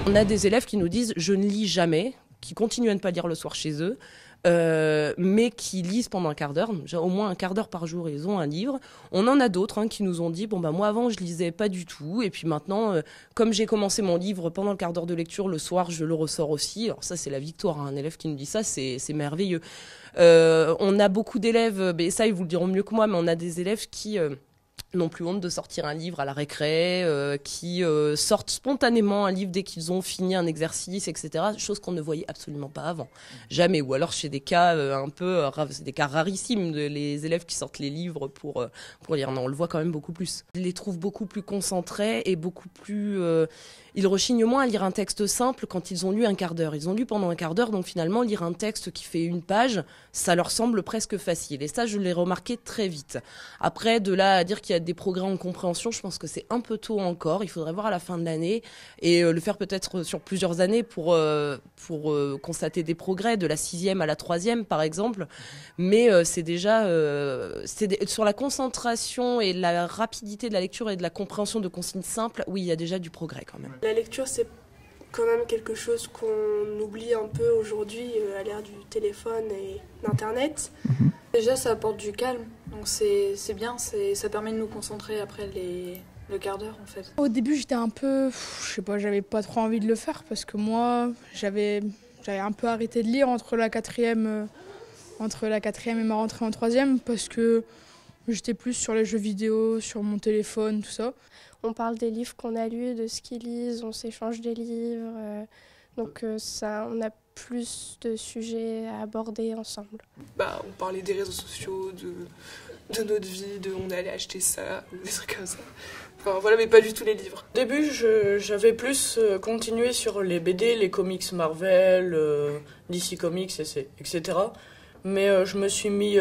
On a des élèves qui nous disent « je ne lis jamais », qui continuent à ne pas lire le soir chez eux, mais qui lisent pendant un quart d'heure, au moins un quart d'heure par jour, ils ont un livre. On en a d'autres qui nous ont dit « bon bah moi avant je lisais pas du tout, et puis maintenant comme j'ai commencé mon livre pendant le quart d'heure de lecture, le soir je le ressors aussi ». Alors ça c'est la victoire, un élève qui nous dit ça, c'est merveilleux. On a beaucoup d'élèves, mais ça ils vous le diront mieux que moi, mais on a des élèves qui n'ont plus honte de sortir un livre à la récré, qui sortent spontanément un livre dès qu'ils ont fini un exercice, etc. Chose qu'on ne voyait absolument pas avant. Jamais. Ou alors chez des cas c'est des cas rarissimes, les élèves qui sortent les livres pour lire. Non, on le voit quand même beaucoup plus. Je les trouve beaucoup plus concentrés et beaucoup plus... ils rechignent moins à lire un texte simple quand ils ont lu un quart d'heure. Ils ont lu pendant un quart d'heure, donc finalement, lire un texte qui fait une page, ça leur semble presque facile. Et ça, je l'ai remarqué très vite. Après, de là à dire qu'il y a des progrès en compréhension, je pense que c'est un peu tôt encore. Il faudrait voir à la fin de l'année et le faire peut-être sur plusieurs années pour constater des progrès, de la 6e à la 3e, par exemple. Mais c'est déjà... sur la concentration et la rapidité de la lecture et de la compréhension de consignes simples, oui, il y a déjà du progrès quand même. La lecture, c'est quand même quelque chose qu'on oublie un peu aujourd'hui à l'ère du téléphone et d'Internet. Déjà, ça apporte du calme, donc c'est bien, ça permet de nous concentrer après le quart d'heure en fait. Au début, j'étais un peu, je sais pas, j'avais pas trop envie de le faire parce que moi, j'avais un peu arrêté de lire entre la quatrième et ma rentrée en 3e parce que j'étais plus sur les jeux vidéo, sur mon téléphone, tout ça. On parle des livres qu'on a lus, de ce qu'ils lisent, on s'échange des livres. Donc on a plus de sujets à aborder ensemble. On parlait des réseaux sociaux, de notre vie, on allait acheter ça, des trucs comme ça. Enfin voilà, mais pas du tout les livres. Au début, j'avais plus continué sur les BD, les comics Marvel, DC Comics, etc. Mais je me suis mis